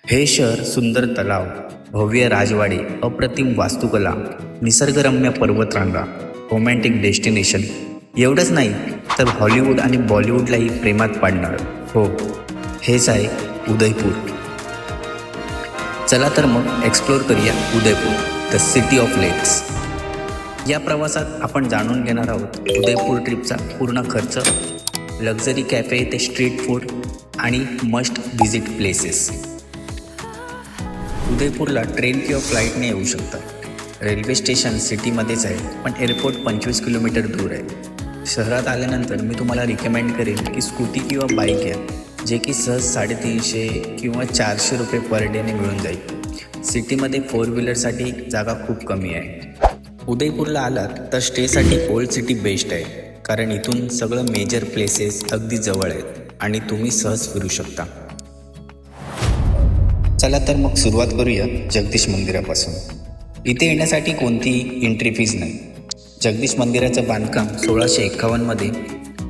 हे शहर सुंदर तलाव, भव्य राजवाडे, अप्रतिम वास्तुकला, निसर्गरम्य पर्वतरांगा, रोमॅन्टिक डेस्टिनेशन एवढंच नाही तर हॉलिवूड आणि बॉलिवूडलाही प्रेमात पाडणार. हो, हेच आहे उदयपूर. चला तर मग एक्सप्लोर करूया उदयपूर, द सिटी ऑफ लेक्स. या प्रवासात आपण जाणून घेणार आहोत उदयपूर ट्रिपचा पूर्ण खर्च, लक्झरी कॅफे ते स्ट्रीट फूड आणि मस्ट व्हिजिट प्लेसेस. उदयपूरला ट्रेन किंवा फ्लाईटने येऊ शकता. रेल्वे स्टेशन सिटीमध्येच आहे, पण एअरपोर्ट 25 किलोमीटर दूर आहे. शहरात आल्यानंतर मी तुम्हाला रिकमेंड करेन की स्कूटी किंवा बाईक घ्या, जे की सहज 350 किंवा 400 रुपये पर डेने मिळून जाईल. सिटीमध्ये 4 व्हीलरसाठी जागा खूप कमी आहे. उदयपूरला आलात तर स्टेसाठी ओल्ड सिटी बेस्ट आहे, कारण इथून सगळं मेजर प्लेसेस अगदी जवळ आहेत आणि तुम्ही सहज फिरू शकता. चला तर मग सुरुवात करूया जगदीश मंदिरापासून. इथे येण्यासाठी कोणतीही एंट्री फीज नाही. जगदीश मंदिराचं बांधकाम 1651मध्ये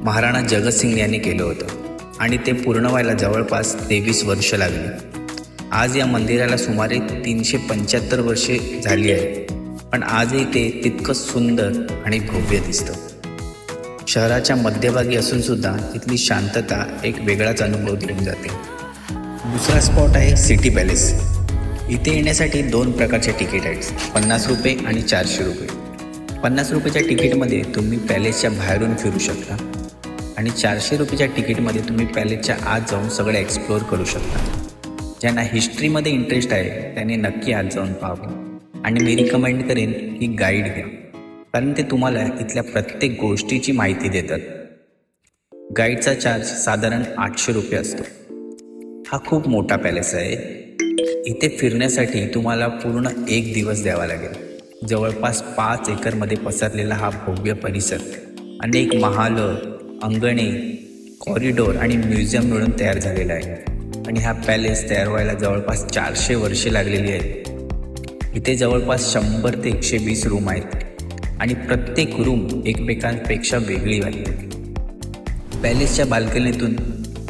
महाराणा जगतसिंग यांनी केलं होतं आणि ते पूर्ण व्हायला जवळपास 23 वर्ष लागली. आज या मंदिराला सुमारे 375 वर्षे झाली आहे, पण आजही ते तितकंच सुंदर आणि भव्य दिसतं. शहराच्या मध्यभागी असूनसुद्धा इथली शांतता एक वेगळाच अनुभव देऊन जाते. दुसरा स्पॉट आहे सिटी पॅलेस. इथे येण्यासाठी 2 प्रकारचे तिकीट आहेत, 50 रुपये आणि 400 रुपये. 50 रुपयाच्या तिकीटमध्ये तुम्ही पॅलेसच्या बाहेरून फिरू शकता आणि 400 रुपयाच्या तिकीटमध्ये तुम्ही पॅलेसच्या आत जाऊन सगळं एक्सप्लोअर करू शकता. ज्यांना हिस्ट्रीमध्ये इंटरेस्ट आहे त्यांनी नक्की आत जाऊन पाहावं आणि मी रिकमेंड करेन की गाईड घ्या, कारण ते तुम्हाला इथल्या प्रत्येक गोष्टीची माहिती देतात. गाईडचा चार्ज साधारण 800 रुपये असतो. हा खूप मोठा पॅलेस आहे. इथे फिरण्यासाठी तुम्हाला पूर्ण 1 दिवस द्यावा लागेल. जवळपास 5 एकरमध्ये पसरलेला हा भव्य परिसर अनेक महाल, अंगणे, कॉरिडोर आणि म्युझियम मिळून तयार झालेला आहे आणि हा पॅलेस तयार व्हायला जवळपास 400 वर्षे लागलेली आहेत. इथे जवळपास 100 ते 120 रूम आहेत आणि प्रत्येक रूम एकमेकांपेक्षा वेगळी वाटते. पॅलेसच्या बाल्कनीतून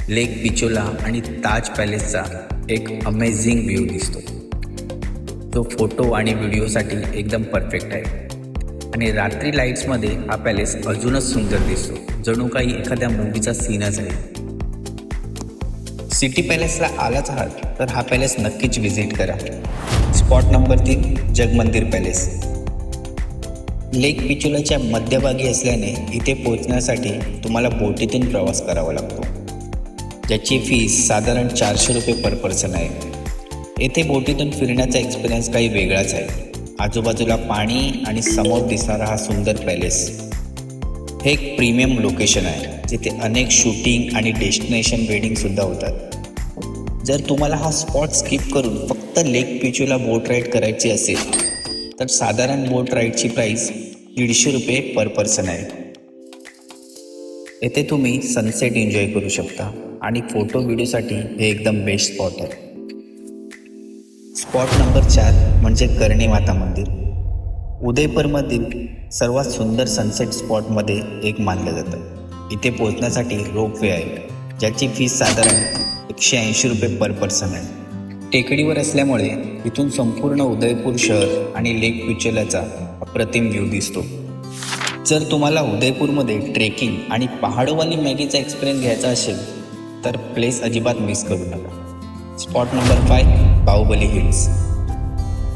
लेक पिचोला आणि ताज पॅलेसचा एक अमेझिंग व्ह्यू दिसतो, जो फोटो आणि व्हिडिओसाठी एकदम परफेक्ट आहे. आणि रात्री लाईट्समध्ये हा पॅलेस अजूनच सुंदर दिसतो, जणू काही एखाद्या मूवीचा सीनच आहे. सिटी पॅलेसला आलाच आहात तर हा पॅलेस नक्कीच व्हिजिट करा. Spot number 3, Jagmandir palace. Lake पिचोलाच्या मध्यभागी असल्याने इथे पोहोचण्यासाठी तुम्हाला बोटीतून प्रवास करावा लागतो, ज्याची फीस साधारण 400 रुपये पर पर्सन आहे. येथे बोटीतून फिरण्याचा एक्सपिरियन्स काही वेगळाच आहे. आजूबाजूला पाणी आणि समोर दिसणारा हा सुंदर पॅलेस हे एक प्रीमियम लोकेशन आहे, जिथे अनेक शूटिंग आणि डेस्टिनेशन वेडिंगसुद्धा होतात. जर तुम्हाला हा स्पॉट स्किप करून फक्त लेक पिचोला बोट राईड करायची असेल तर साधारण बोट राईडची प्राईस 150 रुपये पर पर्सन आहे. येथे तुम्ही सनसेट एन्जॉय करू शकता आणि फोटो व्हिडिओसाठी हे एकदम बेस्ट स्पॉट आहे. स्पॉट नंबर 4 म्हणजे कर्णी माता मंदिर. उदयपूरमधील सर्वात सुंदर सनसेट स्पॉटमध्ये एक मानलं जातं. इथे पोहोचण्यासाठी रोपवे आहे, ज्याची फीस साधारण 180 रुपये पर पर्सन आहे. टेकडीवर असल्यामुळे इथून संपूर्ण उदयपूर शहर आणि लेक पिचोलाचा अप्रतिम व्ह्यू दिसतो. जर तुम्हाला उदयपूरमध्ये ट्रेकिंग आणि पहाडोवाली मॅगीचा एक्सपिरियन्स घ्यायचा असेल तर प्लेस अजिबात मिस करू नका. Spot number 5, Bahubali hills.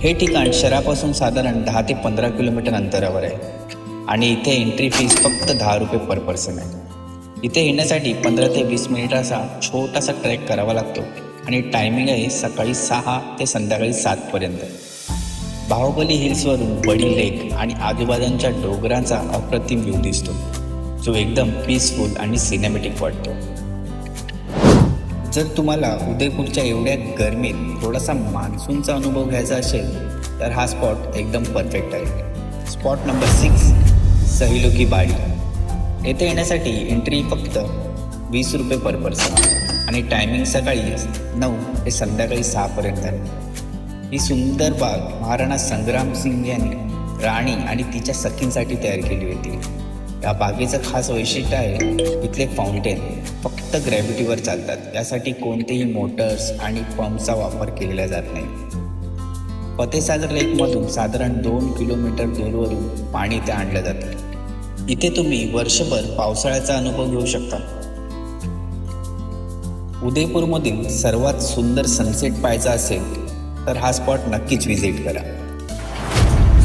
हे ठिकाण शहरापासून साधारण 10 ते 15 किलोमीटर अंतरावर आहे आणि इथे एंट्री फीस फक्त 10 रुपये पर पर्सन आहे. इथे येण्यासाठी 15 ते 20 मिनिटाचा छोटासा ट्रेक करावा लागतो आणि टायमिंग आहे सकाळी 6 ते संध्याकाळी 7 पर्यंत. बाहुबली हिल्सवरून बडी लेक आणि आजूबाजूंच्या डोंगरांचा अप्रतिम व्ह्यू दिसतो, जो एकदम पीसफुल आणि सिनेमॅटिक वाटतो. जर तुम्हाला उदयपूरच्या एवढ्या गरमीत थोडासा मान्सूनचा अनुभव घ्यायचा असेल तर हा स्पॉट एकदम परफेक्ट आहे. स्पॉट नंबर 6, सहिलो की बाडी. येथे येण्यासाठी एंट्री फक्त 20 रुपये पर पर्सन आणि टायमिंग सकाळी 9 ते संध्याकाळी 6 पर्यंत आहे. ही सुंदर बाग महाराणा संग्राम सिंग यांनी राणी आणि तिच्या सखींसाठी तयार केली होती. या बागेचं खास वैशिष्ट्य आहे इथले फाउंटेन फक्त ग्रॅव्हिटीवर चालतात. यासाठी कोणतेही मोटर्स आणि पंपचा वापर केलेला जात नाही. फतेसागर लेकमधून साधारण 2 किलोमीटर दूरवरून पाणी इथे आणलं जातं. इथे तुम्ही वर्षभर पावसाळ्याचा अनुभव घेऊ शकता. उदयपूरमधील सर्वात सुंदर सनसेट पाहायचा असेल तर हा स्पॉट नक्कीच व्हिजिट करा.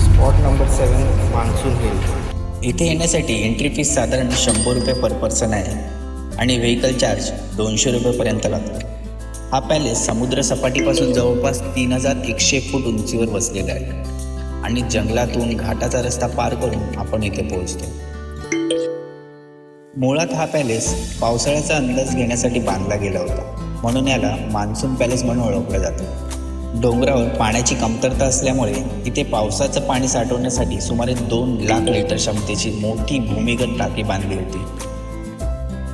Spot number 7 monsoon hill. इथे येण्यासाठी एंट्री फीस साधारण 100 रुपये पर पर्सन आहे आणि व्हेकल चार्ज 200 रुपयेपर्यंत लागतो. हा पॅलेस समुद्र सपाटीपासून जवळपास 3100 फूट उंचीवर वसलेला आहे आणि जंगलातून घाटाचा रस्ता पार करून आपण इथे पोहोचतो. मुळात हा पॅलेस पावसाळ्याचा अंदाज घेण्यासाठी बांधला गेला होता, म्हणून याला मान्सून पॅलेस म्हणून ओळखलं जातं. डोंगरावर पाण्याची कमतरता असल्यामुळे इथे पावसाचं पाणी साठवण्यासाठी सुमारे 2 लाख लिटर क्षमतेची मोठी भूमिगत टाकी बांधली होती.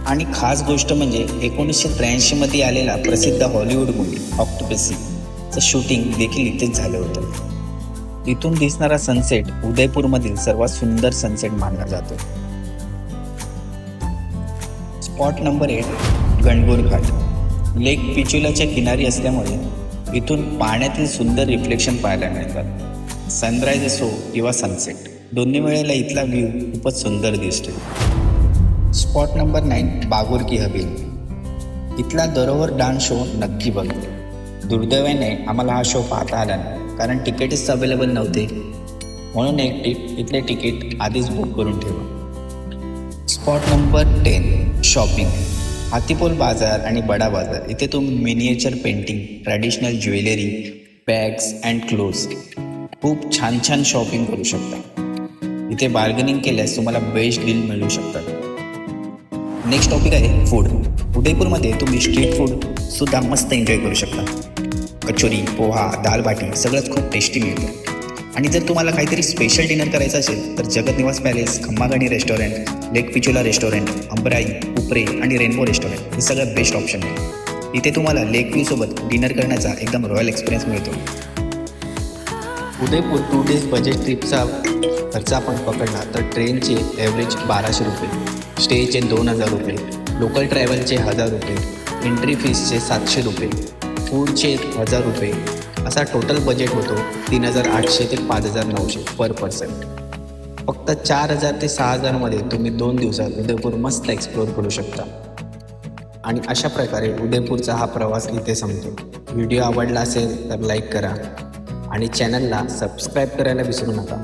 आणि खास गोष्ट म्हणजे 1983 मध्ये आलेला प्रसिद्ध हॉलिवूड मूव्ही ऑक्टोपसीचं शूटिंग देखील इथेच झालं होतं. इथून दिसणारा सनसेट उदयपूरमधील सर्वात सुंदर सनसेट मानला जातो. स्पॉट नंबर 8 गणगौर घाट. लेक पिचुलाच्या किनारी असल्यामुळे इथून पाण्यातील सुंदर रिफ्लेक्शन पाहायला मिळतात. सनराईज असो किंवा सनसेट दोन्ही वेळेला इथला व्ह्यू खूपच सुंदर दिसतो. स्पॉट नंबर 9 बागोर की हवेली. इथला दरोवर डान्स शो नक्की बघा. दुर्दैवाने आम्हाला हा शो पाहता आला नाही, कारण तिकीटच अवेलेबल नव्हते. म्हणून एक टिप, इथले तिकीट आधीच बुक करून ठेवा. Spot number 10 shopping. हातीपोल बाजार आणि बडा बाजार. इथे तुम्ही miniature painting, traditional jewellery, bags and clothes खूप छान छान शॉपिंग करू शकता. इथे बार्गेनिंग केल्यास तुम्हाला बेस्ट डील मिळू शकतात. नेक्स्ट टॉपिक आहे फूड. उदयपूरमध्ये तुम्ही स्ट्रीट फूड सुद्धा मस्त एन्जॉय करू शकता. कचोरी, पोहा, दाल बाटी सगळंच खूप टेस्टी मिळतं. आणि जर तुम्हाला काहीतरी स्पेशल डिनर करायचं असेल तर जगत निवास पॅलेस, खम्मागाणी रेस्टॉरंट, लेक पिचोला रेस्टॉरंट, अंबराई, उपरे आणि रेनबो रेस्टॉरंट हे सगळं बेस्ट ऑप्शन आहे. इथे तुम्हाला लेक व्ह्यूसोबत डिनर करण्याचा एकदम रॉयल एक्सपिरियन्स मिळतो. उदयपूर 2 डेज बजेट ट्रिपचा खर्च आपण पकडला तर ट्रेनचे ॲव्हरेज 1200 रुपये, स्टेचे 2000 रुपये, लोकल ट्रॅव्हलचे 1000 रुपये, एंट्री फीसचे 700 रुपये, फूडचे 1000 रुपये, असा टोटल बजेट होतो 3800 ते 5900 पर पर्सन. फक्त 4000 ते 6000 मध्ये तुम्ही 2 दिवसात उदयपूर मस्त एक्सप्लोअर करू शकता. आणि अशा प्रकारे उदयपूरचा हा प्रवास इथे संपतो. व्हिडिओ आवडला असेल तर लाईक करा आणि चॅनलला सबस्क्राईब करायला विसरू नका.